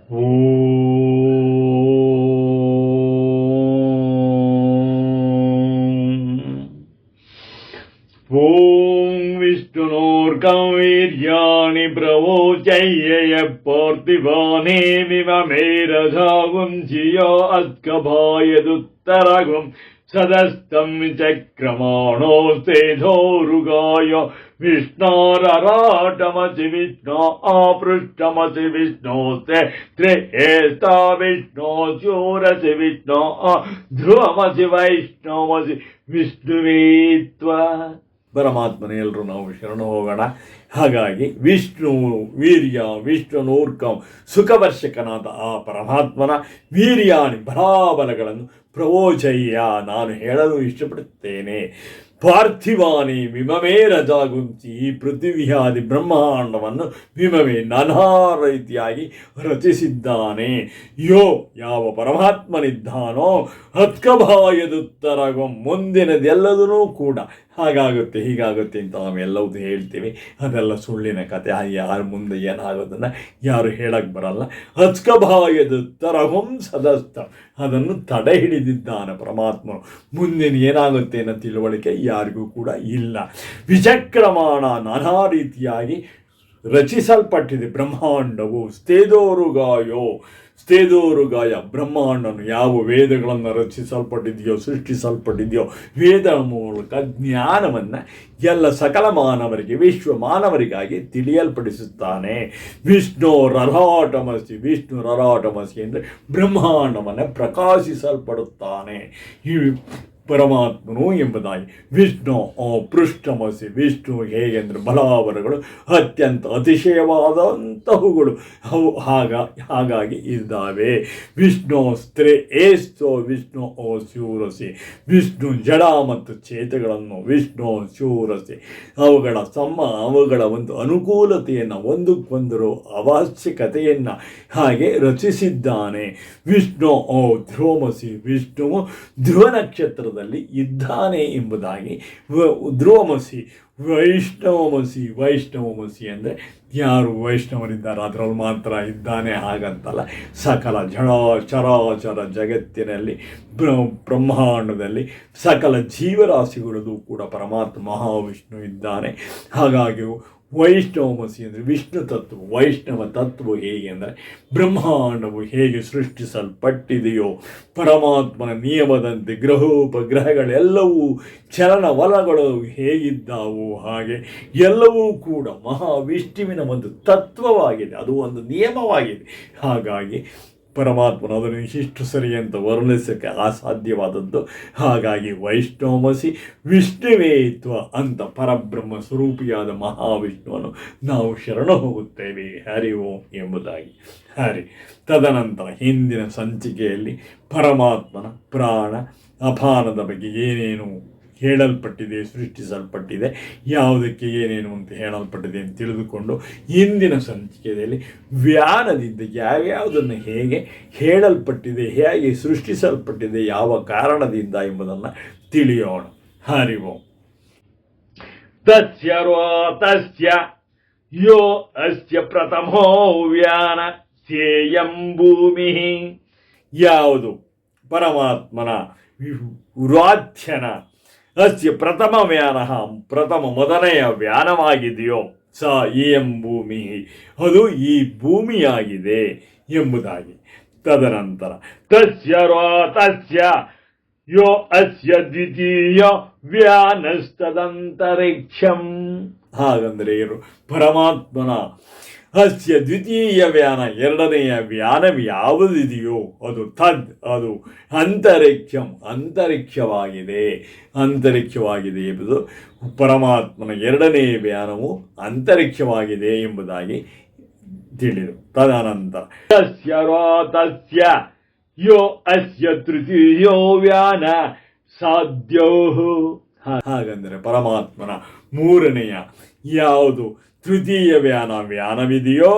ಓಂ ವಿಷ್ಣುನೋರ್ಕಂ ವೀರ್ಯಾಣಿ ಪ್ರವೋಚಯ್ಯ ಪಾರ್ಥಿವಾನೇ ವಿಮಮೇರಧಾಗುಂ ಜಿಯೋ ಅಸ್ಕಭಾಯದುತ್ತರಗುಂ ಸದಸ್ತಂ ಚಕ್ರಮಾಣೋಸ್ತೇಧೋರುಗಾಯ ವಿಷ್ಣೋರರಾಟಮಸಿ ವಿಷ್ಣೋ ಆಪೃಷ್ಟಮಸಿ ವಿಷ್ಣೋಸ್ತೆ ತ್ರಿಹೇಸ್ತಾ ವಿಷ್ಣೋ ಚೂರಸಿ ವಿಷ್ಣೋ ಧ್ರುವಮಸಿ ವೈಷ್ಣವಸಿ ವಿಷ್ಣುವೇತ್ವ. ಪರಮಾತ್ಮನ ಎಲ್ಲರೂ ನಾವು ಶರಣು ಹೋಗೋಣ. ಹಾಗಾಗಿ ವಿಷ್ಣು ವೀರ್ಯ ವಿಷ್ಣುನೂರ್ಕಂ ಸುಖವರ್ಷಕನಾದ ಆ ಪರಮಾತ್ಮನ ವೀರ್ಯಾಣಿ ಬಲಾಬಲಗಳನ್ನು ಪ್ರವೋಚಯ್ಯ ನಾನು ಹೇಳಲು ಇಷ್ಟಪಡುತ್ತೇನೆ. ಪಾರ್ಥಿವಾನಿ ವಿಮಮೇ ರಜಾಗುಂಸಿ ಈ ಪೃಥ್ವಿಯಾದಿ ಬ್ರಹ್ಮಾಂಡವನ್ನು ವಿಮಮೇ ನಾನಾ ರೀತಿಯಾಗಿ ರಚಿಸಿದ್ದಾನೆ. ಯಾವ ಪರಮಾತ್ಮನಿದ್ದಾನೋ ಹತ್ಕಭಾಯದುತ್ತರಗಂ ಮುಂದಿನದೆಲ್ಲದೂ ಕೂಡ ಹಾಗಾಗುತ್ತೆ ಹೀಗಾಗುತ್ತೆ ಅಂತ ನಾವೆಲ್ಲವೂ ಹೇಳ್ತೀವಿ. ಅದೆಲ್ಲ ಸುಳ್ಳಿನ ಕತೆ. ಯಾರ ಮುಂದೆ ಏನಾಗೋದನ್ನು ಯಾರು ಹೇಳಕ್ಕೆ ಬರಲ್ಲ. ಹತ್ಕಭಾಯದುತ್ತರಗಂ ಸದಸ್ತ ಅದನ್ನು ತಡೆ ಹಿಡಿದಿದ್ದಾನೆ ಪರಮಾತ್ಮನು. ಮುಂದಿನ ಏನಾಗುತ್ತೆ ಅನ್ನೋ ತಿಳುವಳಿಕೆ ಯಾರಿಗೂ ಕೂಡ ಇಲ್ಲ. ವಿಚಕ್ರಮಾಣ ನಾನಾ ರೀತಿಯಾಗಿ ರಚಿಸಲ್ಪಟ್ಟಿದೆ ಬ್ರಹ್ಮಾಂಡವು. ಸ್ಥೇದೋರುಗಾಯ ಬ್ರಹ್ಮಾಂಡನು ಯಾವ ವೇದಗಳನ್ನು ರಚಿಸಲ್ಪಟ್ಟಿದೆಯೋ ಸೃಷ್ಟಿಸಲ್ಪಟ್ಟಿದೆಯೋ ವೇದ ಮೂಲಕ ಜ್ಞಾನವನ್ನು ಎಲ್ಲ ಸಕಲ ಮಾನವರಿಗೆ ವಿಶ್ವ ಮಾನವರಿಗಾಗಿ ತಿಳಿಯಲ್ಪಡಿಸುತ್ತಾನೆ. ವಿಷ್ಣು ರರಾಟಮಸಿ ಅಂದರೆ ಬ್ರಹ್ಮಾಂಡವನ್ನು ಪ್ರಕಾಶಿಸಲ್ಪಡುತ್ತಾನೆ ಈ ಪರಮಾತ್ಮನು ಎಂಬುದಾಗಿ. ವಿಷ್ಣು ಪೃಷ್ಠಮಸಿ ವಿಷ್ಣು ಹೇಗೆಂದರೆ ಬಲಾವರಗಳು ಅತ್ಯಂತ ಅತಿಶಯವಾದಂತಹವುಗಳು ಅವು ಹಾಗಾಗಿ ಇದ್ದಾವೆ. ವಿಷ್ಣು ಸ್ತ್ರೀ ಏಸ್ತೋ ವಿಷ್ಣು ಶೂರಸಿ ವಿಷ್ಣು ಜಡ ಮತ್ತು ಚೇತಗಳನ್ನು ವಿಷ್ಣು ಶೂರಸಿ ಅವುಗಳ ಒಂದು ಅನುಕೂಲತೆಯನ್ನು ಒಂದಕ್ಕೊಂದರ ಅವಶ್ಯಕತೆಯನ್ನು ಹಾಗೆ ರಚಿಸಿದ್ದಾನೆ. ವಿಷ್ಣು ಧ್ರುವಮಸಿ ವಿಷ್ಣುವು ಧ್ರುವ ನಕ್ಷತ್ರದ ಇದ್ದಾನೆ ಎಂಬುದಾಗಿ. ಧ್ರುವಮಸಿ ವೈಷ್ಣವಮಸಿ ಅಂದರೆ ಯಾರು ವೈಷ್ಣವರಿದ್ದಾರೆ ಅದರಲ್ಲಿ ಮಾತ್ರ ಇದ್ದಾನೆ ಹಾಗಂತಲ್ಲ. ಸಕಲ ಚರಾಚರ ಜಗತ್ತಿನಲ್ಲಿ ಬ್ರಹ್ಮಾಂಡದಲ್ಲಿ ಸಕಲ ಜೀವರಾಶಿಗಳಲ್ಲೂ ಕೂಡ ಪರಮಾತ್ಮ ಮಹಾವಿಷ್ಣು ಇದ್ದಾನೆ. ಹಾಗಾಗಿ ವೈಷ್ಣವಮಸಿ ಅಂದರೆ ವಿಷ್ಣು ತತ್ವ. ವೈಷ್ಣವ ತತ್ವ ಹೇಗೆ ಅಂದರೆ ಬ್ರಹ್ಮಾಂಡವು ಹೇಗೆ ಸೃಷ್ಟಿಸಲ್ಪಟ್ಟಿದೆಯೋ ಪರಮಾತ್ಮನ ನಿಯಮದಂತೆ ಗ್ರಹೋಪಗ್ರಹಗಳೆಲ್ಲವೂ ಚಲನವಲಗಳು ಹೇಗಿದ್ದಾವೋ ಹಾಗೆ ಎಲ್ಲವೂ ಕೂಡ ಮಹಾವಿಷ್ಣುವಿನ ಒಂದು ತತ್ವವಾಗಿದೆ. ಅದು ಒಂದು ನಿಯಮವಾಗಿದೆ. ಹಾಗಾಗಿ ಪರಮಾತ್ಮನ ಅದನ್ನು ಇಷ್ಟು ಸರಿ ಅಂತ ವರ್ಣಿಸೋಕ್ಕೆ ಅಸಾಧ್ಯವಾದದ್ದು. ಹಾಗಾಗಿ ವೈಷ್ಣವಮಸಿ ವಿಷ್ಣುವೇತ್ವ ಅಂತ ಪರಬ್ರಹ್ಮ ಸ್ವರೂಪಿಯಾದ ಮಹಾವಿಷ್ಣುವನ್ನು ನಾವು ಶರಣು ಹೋಗುತ್ತೇವೆ. ಹರಿ ಓಂ ಎಂಬುದಾಗಿ. ತದನಂತರ ಹಿಂದಿನ ಸಂಚಿಕೆಯಲ್ಲಿ ಪರಮಾತ್ಮನ ಪ್ರಾಣ ಅಪಾನದ ಬಗ್ಗೆ ಏನೇನು ಹೇಳಲ್ಪಟ್ಟಿದೆ ಸೃಷ್ಟಿಸಲ್ಪಟ್ಟಿದೆ ಯಾವುದಕ್ಕೆ ಏನೇನು ಅಂತ ಹೇಳಲ್ಪಟ್ಟಿದೆ ಅಂತ ತಿಳಿದುಕೊಂಡು ಇಂದಿನ ಸಂಚಿಕೆಯಲ್ಲಿ ವ್ಯಾನದಿಂದ ಯಾವ್ಯಾವುದನ್ನು ಹೇಗೆ ಹೇಳಲ್ಪಟ್ಟಿದೆ ಹೇಗೆ ಸೃಷ್ಟಿಸಲ್ಪಟ್ಟಿದೆ ಯಾವ ಕಾರಣದಿಂದ ಎಂಬುದನ್ನು ತಿಳಿಯೋಣ. ಹರಿ ಓಂ. ತಸ್ಯ ಯೋ ಅಸ್ಯ ಪ್ರಥಮೋ ವ್ಯಾನ ಸೇಯಂ ಭೂಮಿ. ಯಾವುದು ಪರಮಾತ್ಮನ ವ್ರಾಧ್ಯನ ಅಸ್ಯ ಪ್ರಥಮ ಮೊದಲನೆಯ ವ್ಯಾನವಾಗಿದೆಯೋ ಸ ಇಯಂ ಭೂಮಿ ಅದು ಈ ಭೂಮಿಯಾಗಿದೆ ಎಂಬುದಾಗಿ. ತದನಂತರ ತಸ್ಯ ಯೋ ಅಸ್ಯ ದ್ವಿತೀಯ ವ್ಯಾನಸ್ತದಂತರಿಕ್ಷಂ. ಹಾಗಂದರೆ ಏನು ಪರಮಾತ್ಮನ ಅಸ್ಯ ದ್ವಿತೀಯ ವ್ಯಾನ ಎರಡನೆಯ ವ್ಯಾನವು ಯಾವುದಿದೆಯೋ ಅದು ಅಂತರಿಕ್ಷವಾಗಿದೆ ಎಂಬುದು ಪರಮಾತ್ಮನ ಎರಡನೆಯ ವ್ಯಾನವು ಅಂತರಿಕ್ಷವಾಗಿದೆ ಎಂಬುದಾಗಿ ತಿಳಿದು. ತದನಂತರ ತಸ್ಯ ಯೋ ಅಸ್ಯ ತೃತೀಯೋ ವ್ಯಾನ ಸಾಧ್ಯ. ಹಾಗಂದರೆ ಪರಮಾತ್ಮನ ಮೂರನೆಯ ಯಾವುದು ತೃತೀಯ ವ್ಯಾನವಿದೆಯೋ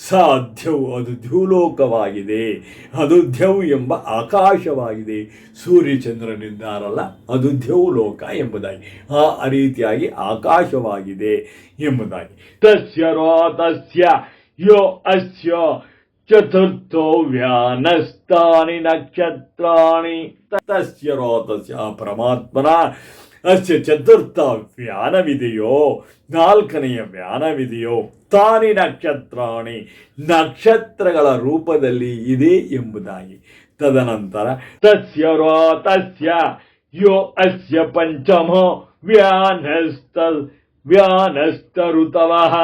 ಸಾಧ್ಯವು ಅದು ದ್ಯುಲೋಕವಾಗಿದೆ. ಅದು ದ್ಯೌ ಎಂಬ ಆಕಾಶವಾಗಿದೆ. ಸೂರ್ಯಚಂದ್ರನಿದ್ದಾರಲ್ಲ ಅದು ದ್ಯೌಲೋಕ ಎಂಬುದಾಗಿ ಆ ರೀತಿಯಾಗಿ ಆಕಾಶವಾಗಿದೆ ಎಂಬುದಾಗಿ. ತಸ್ಯ ಯೋ ಅಸ್ಯ ಚತುರ್ಥೋ ವ್ಯಾನಸ್ತಾನಿ ನಕ್ಷತ್ರಾಣಿ ತಸ್ಯ ರೋತಸ್ಯ ಪರಮಾತ್ಮನ ಅಸ್ಯ ಚತುರ್ಥ ವ್ಯಾನವಿದೆಯೋ, ನಾಲ್ಕನೆಯ ವ್ಯಾನವಿದೆಯೋ, ತಾನಿ ನಕ್ಷತ್ರಾಣಿ ನಕ್ಷತ್ರಗಳ ರೂಪದಲ್ಲಿ ಇದೆ ಎಂಬುದಾಗಿ. ತದನಂತರ ತಸ್ಯ ರೋತಸ್ಯ ಯೋ ಅಸ್ಯ ಪಂಚಮೋ ವ್ಯಾನಸ್ತ ಋತವಃ.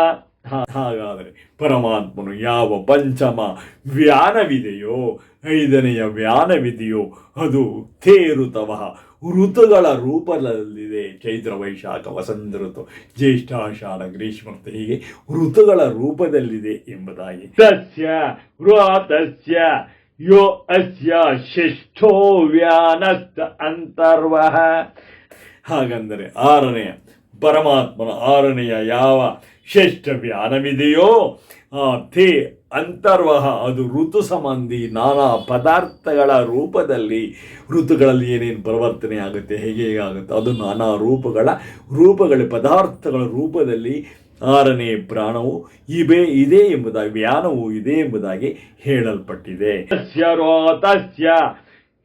ಹಾಗಾದರೆ ಪರಮಾತ್ಮನು ಯಾವ ಪಂಚಮ ವ್ಯಾನವಿದೆಯೋ, ಐದನೆಯ ವ್ಯಾನವಿದೆಯೋ ಅದು ತೇ ಋತವಃ ಋತುಗಳ ರೂಪದಲ್ಲಿದೆ. ಚೈತ್ರ ವೈಶಾಖ ವಸಂತ ಋತು, ಜ್ಯೇಷ್ಠ ಆಷಾಢ ಗ್ರೀಷ್ಮ ಋತು, ಹೀಗೆ ಋತುಗಳ ರೂಪದಲ್ಲಿದೆ ಎಂಬುದಾಗಿ. ತಸ್ಯ ಋತಸ್ಯ ಯೋ ಅಸ್ಯ ಷಷ್ಠೋ ವ್ಯಾನಸ್ತ ಅಂತರ್ವಃ. ಹಾಗಂದರೆ ಆರನೆಯ ಪರಮಾತ್ಮನ ಆರನೆಯ ಯಾವ ಷಷ್ಠ ವ್ಯಾನವಿದೆಯೋ ತೇ ಅಂತರ್ವಹ ಅದು ಋತು ಸಂಬಂಧಿ ನಾನಾ ಪದಾರ್ಥಗಳ ರೂಪದಲ್ಲಿ, ಋತುಗಳಲ್ಲಿ ಏನೇನು ಪರಿವರ್ತನೆ ಆಗುತ್ತೆ, ಹೇಗೆ ಆಗುತ್ತೆ ಅದು ನಾನಾ ರೂಪಗಳ ಪದಾರ್ಥಗಳ ರೂಪದಲ್ಲಿ ಆರನೇ ಪ್ರಾಣವು ಇದೆ ಎಂಬುದಾಗಿ, ವ್ಯಾನವು ಇದೆ ಎಂಬುದಾಗಿ ಹೇಳಲ್ಪಟ್ಟಿದೆ.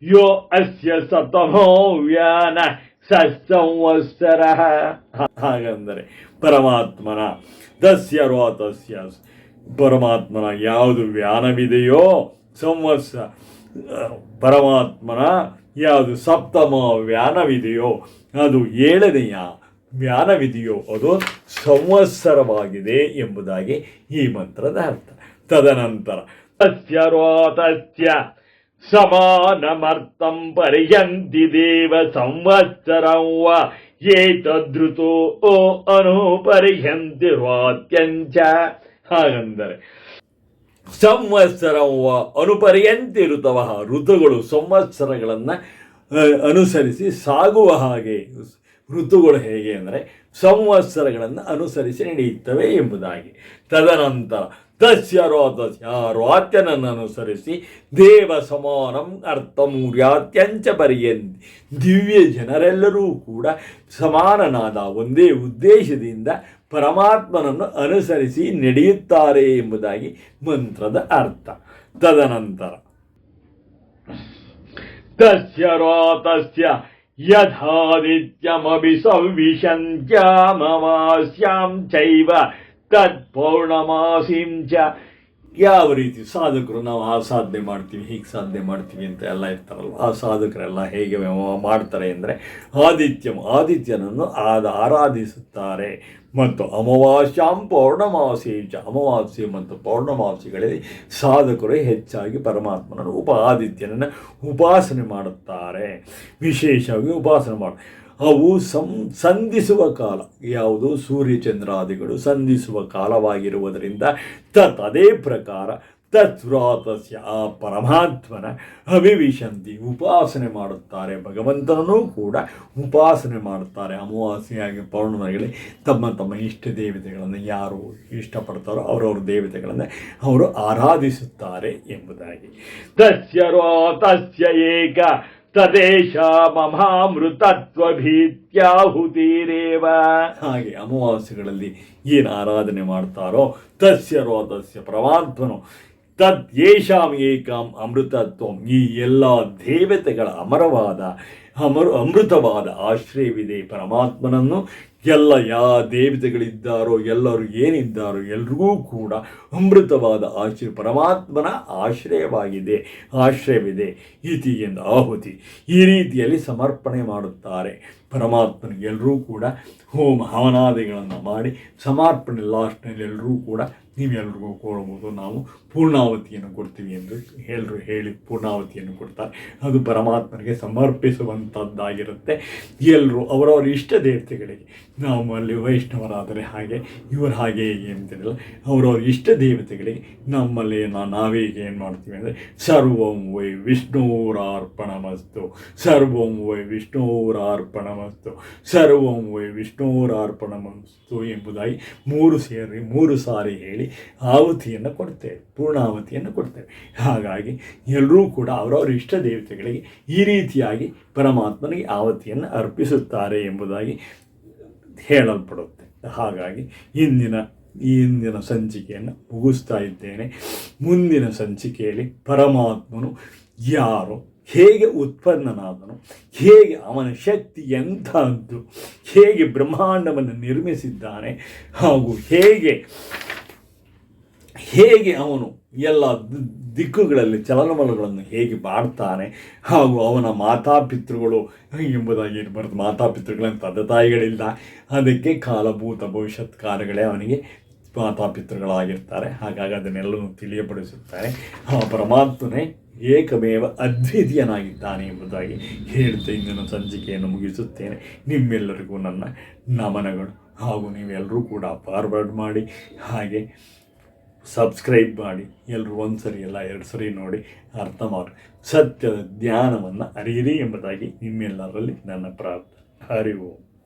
ಯೋ ಅಸ್ಯ ಸತಮೋ ವ್ಯಾನ ಸಂವತ್ಸರ. ಹಾಗಂದರೆ ಪರಮಾತ್ಮನ ತಸ್ಯ ರೋತಸ್ಯ ಪರಮಾತ್ಮನ ಯಾವುದು ವ್ಯಾನವಿದೆಯೋ, ಪರಮಾತ್ಮನ ಯಾವುದು ಸಪ್ತಮ ವ್ಯಾನವಿದೆಯೋ, ಅದು ಏಳನೆಯ ವ್ಯಾನವಿದೆಯೋ ಅದು ಸಂವತ್ಸರವಾಗಿದೆ ಎಂಬುದಾಗಿ ಈ ಮಂತ್ರದ ಅರ್ಥ. ತದನಂತರ ತಸ್ಯ ರೋತಸ್ಯ ಸಮಾನಮರ್ಥಂ ಪರ್ಯಂತಿ ದೇವ ಸಂವತ್ಸರಂ ವಾ ಏತದೃತೋ ಅನುಪರ್ಯಂತಿ ರೋತ್ಯಂಚ. ಹಾಗಂದರೆ ಸಂವತ್ಸರಂ ವಾ ಅನುಪರ್ಯಂತಿ ಋತವಃ ಋತುಗಳು ಸಂವತ್ಸರಗಳನ್ನು ಅನುಸರಿಸಿ ಸಾಗುವ ಹಾಗೆ. ಋತುಗಳು ಹೇಗೆ ಅಂದರೆ ಸಂವತ್ಸರಗಳನ್ನು ಅನುಸರಿಸಿ ನಡೆಯುತ್ತವೆ ಎಂಬುದಾಗಿ. ತದನಂತರ ತಸ್ಯ ರೋತಸ್ಯ ರೋತ್ಯನನ್ನು ಅನುಸರಿಸಿ ದೇವ ಸಮಾನಂ ಅರ್ಥಂ ವ್ಯಾತ್ಯಂಚ ಪರ್ಯಂತಿ ದಿವ್ಯ ಜನರೆಲ್ಲರೂ ಕೂಡ ಸಮಾನನಾದ ಒಂದೇ ಉದ್ದೇಶದಿಂದ ಪರಮಾತ್ಮನನ್ನು ಅನುಸರಿಸಿ ನಡೆಯುತ್ತಾರೆ ಎಂಬುದಾಗಿ ಮಂತ್ರದ ಅರ್ಥ. ತದನಂತರ ತಸ್ಯ ರೋತಸ್ಯ ಯಥಾದಿತ್ಯಮಭಿ ಸಂವಿಶಂತ್ಯಾಮವಾಸ್ಯಾಂ ಚೈವ ತತ್ಪೌರ್ಣಮಾಸೀಂ ಚ. ಯಾವ ರೀತಿ ಸಾಧಕರು ನಾವು ಆ ಸಾಧನೆ ಮಾಡ್ತೀವಿ, ಹೀಗೆ ಸಾಧನೆ ಮಾಡ್ತೀವಿ ಅಂತ ಎಲ್ಲ ಇರ್ತಾರಲ್ಲ, ಆ ಸಾಧಕರೆಲ್ಲ ಹೇಗೆ ಮಾಡ್ತಾರೆ ಅಂದರೆ ಆದಿತ್ಯನನ್ನು ಆರಾಧಿಸುತ್ತಾರೆ. ಮತ್ತು ಅಮಾವಾಸ್ಯಾಂ ಪೌರ್ಣಮಾಸೀಂ ಚ ಅಮಾವಾಸ್ಯೆ ಮತ್ತು ಪೌರ್ಣಮಾಸಿಗಳಲ್ಲಿ ಸಾಧಕರು ಹೆಚ್ಚಾಗಿ ಪರಮಾತ್ಮನನ್ನು ಆದಿತ್ಯನನ್ನು ಉಪಾಸನೆ ಮಾಡುತ್ತಾರೆ. ವಿಶೇಷವಾಗಿ ಉಪಾಸನೆ ಅವು ಸಂಧಿಸುವ ಕಾಲ ಯಾವುದು, ಸೂರ್ಯಚಂದ್ರಾದಿಗಳು ಸಂಧಿಸುವ ಕಾಲವಾಗಿರುವುದರಿಂದ ಅದೇ ಪ್ರಕಾರ ತತ್ವ್ರಾತಸ್ಯ ಆ ಪರಮಾತ್ಮನ ಅವಿವಿಶಂತಿ ಉಪಾಸನೆ ಮಾಡುತ್ತಾರೆ. ಭಗವಂತನೂ ಕೂಡ ಉಪಾಸನೆ ಮಾಡುತ್ತಾರೆ. ಅಮಾವಾಸ್ಯೆಯಾಗಿ ಪೌರ್ಣಮಿಗಳಲ್ಲಿ ತಮ್ಮ ಇಷ್ಟ ದೇವತೆಗಳನ್ನು ಯಾರು ಇಷ್ಟಪಡ್ತಾರೋ ಅವರವ್ರ ದೇವತೆಗಳನ್ನು ಅವರು ಆರಾಧಿಸುತ್ತಾರೆ ಎಂಬುದಾಗಿ. ತಸ್ಯ ರೋತಸ್ಯ ಏಕ ತದೇಶ ಮಹಾಮೃತತ್ವಭೀತ್ಯಾಹುತಿರೇವ. ಹಾಗೆ ಅಮಾವಾಸ್ಯೆಗಳಲ್ಲಿ ಏನು ಆರಾಧನೆ ಮಾಡ್ತಾರೋ ತಸ್ಯ ರೋತಸ್ಯ ಪರಮಾತ್ಮನು ತದ್ಯೇಷಾಂ ಏಕಾಂ ಅಮೃತತ್ವಂ ಈ ಎಲ್ಲ ದೇವತೆಗಳ ಅಮೃತವಾದ ಆಶ್ರಯವಿದೆ. ಪರಮಾತ್ಮನನ್ನು ಎಲ್ಲ ಯಾವ ದೇವತೆಗಳಿದ್ದಾರೋ ಎಲ್ಲರೂ ಏನಿದ್ದಾರೋ ಎಲ್ರಿಗೂ ಕೂಡ ಅಮೃತವಾದ ಪರಮಾತ್ಮನ ಆಶ್ರಯವಿದೆ ಇತಿ ಎಂದು ಆಹುತಿ ಈ ರೀತಿಯಲ್ಲಿ ಸಮರ್ಪಣೆ ಮಾಡುತ್ತಾರೆ. ಪರಮಾತ್ಮನಿಗೆ ಎಲ್ಲರೂ ಕೂಡ ಹೋಮ ಹವನಾದಿಗಳನ್ನು ಮಾಡಿ ಸಮರ್ಪಣೆ ಲಾಸ್ಟ್ನಲ್ಲಿ ಎಲ್ಲರೂ ಕೂಡ ನೀವೆಲ್ರಿಗೂ ಕೊಡ್ಬೋದು, ನಾವು ಪೂರ್ಣಾವತಿಯನ್ನು ಕೊಡ್ತೀವಿ ಎಂದು ಹೇಳಿ ಪೂರ್ಣಾವತಿಯನ್ನು ಕೊಡ್ತಾರೆ. ಅದು ಪರಮಾತ್ಮನಿಗೆ ಸಮರ್ಪಿಸುವಂಥದ್ದಾಗಿರುತ್ತೆ. ಎಲ್ಲರೂ ಅವರವರ ಇಷ್ಟ ದೇವತೆಗಳಿಗೆ, ನಮ್ಮಲ್ಲಿ ವೈಷ್ಣವರಾದರೆ ಹಾಗೆ ಇವರು ಹಾಗೆ ಹೇಗೆ ಅಂತಿರಲ್ಲ, ಅವರವ್ರ ಇಷ್ಟ ದೇವತೆಗಳಿಗೆ ನಮ್ಮಲ್ಲಿ ನಾವೀಗ ಏನು ಮಾಡ್ತೀವಿ ಅಂದರೆ ಸರ್ವಂ ವೈ ವಿಷ್ಣುರಾರ್ಪಣಮಸ್ತು, ಸರ್ವಂ ವೈ ವಿಷ್ಣುರಾರ್ಪಣಮಸ್ತು, ಸರ್ವಂ ವೈ ವಿಷ್ಣುರಾರ್ಪಣಮಸ್ತು ಎಂಬುದಾಗಿ ಮೂರು ಸಾರಿ ಹೇಳಿ ಆಹುತಿಯನ್ನು ಕೊಡ್ತೇವೆ, ಪೂರ್ಣಾವತಿಯನ್ನು ಕೊಡ್ತೇವೆ. ಹಾಗಾಗಿ ಎಲ್ಲರೂ ಕೂಡ ಅವರವರ ಇಷ್ಟ ದೇವತೆಗಳಿಗೆ ಈ ರೀತಿಯಾಗಿ ಪರಮಾತ್ಮನಿಗೆ ಆಹುತಿಯನ್ನು ಅರ್ಪಿಸುತ್ತಾರೆ ಎಂಬುದಾಗಿ ಹೇಳಲ್ಪಡುತ್ತೆ. ಹಾಗಾಗಿ ಇಂದಿನ ಈ ಇಂದಿನ ಸಂಚಿಕೆಯನ್ನು ಮುಗಿಸ್ತಾ ಇದ್ದೇನೆ. ಮುಂದಿನ ಸಂಚಿಕೆಯಲ್ಲಿ ಪರಮಾತ್ಮನು ಯಾರು, ಹೇಗೆ ಉತ್ಪನ್ನನಾದನು, ಹೇಗೆ ಅವನ ಶಕ್ತಿ ಎಂಥದ್ದು, ಹೇಗೆ ಬ್ರಹ್ಮಾಂಡವನ್ನು ನಿರ್ಮಿಸಿದ್ದಾನೆ, ಹಾಗೂ ಹೇಗೆ ಅವನು ಎಲ್ಲ ದಿಕ್ಕುಗಳಲ್ಲಿ ಚಲನವಲನಗಳನ್ನು ಹೇಗೆ ಮಾಡ್ತಾನೆ, ಹಾಗೂ ಅವನ ಮಾತಾಪಿತೃಗಳು ಎಂಬುದಾಗಿ ಇರಬಾರ್ದು. ಮಾತಾಪಿತೃಗಳಂತ ತಂದೆ ತಾಯಿಗಳಿಲ್ಲ, ಅದಕ್ಕೆ ಕಾಲಭೂತ ಭವಿಷ್ಯತ್ ಕಾಲಗಳೇ ಅವನಿಗೆ ಮಾತಾಪಿತೃಗಳಾಗಿರ್ತಾರೆ. ಹಾಗಾಗಿ ಅದನ್ನೆಲ್ಲವೂ ತಿಳಿಯಪಡಿಸುತ್ತಾರೆ. ಆ ಪರಮಾತ್ಮನೇ ಏಕಮೇವ ಅದ್ವಿತೀಯನಾಗಿದ್ದಾನೆ ಎಂಬುದಾಗಿ ಹೇಳ್ತಾ ಇಂದಿನ ಸಂಚಿಕೆಯನ್ನು ಮುಗಿಸುತ್ತೇನೆ. ನಿಮ್ಮೆಲ್ಲರಿಗೂ ನನ್ನ ನಮನಗಳು. ಹಾಗೂ ನೀವೆಲ್ಲರೂ ಕೂಡ ಫಾರ್ವರ್ಡ್ ಮಾಡಿ, ಹಾಗೆ ಸಬ್ಸ್ಕ್ರೈಬ್ ಮಾಡಿ. ಎಲ್ಲರೂ ಒಂದು ಸರಿ ಎಲ್ಲ 2 ಸರಿ ನೋಡಿ ಅರ್ಥ ಮಾಡಿ ಸತ್ಯದ ಜ್ಞಾನವನ್ನು ಅರಿಯಿರಿ ಎಂಬುದಾಗಿ ನಿಮ್ಮೆಲ್ಲರಲ್ಲಿ ನನ್ನ ಪ್ರಾರ್ಥನೆ. ಹರಿ ಓಂ.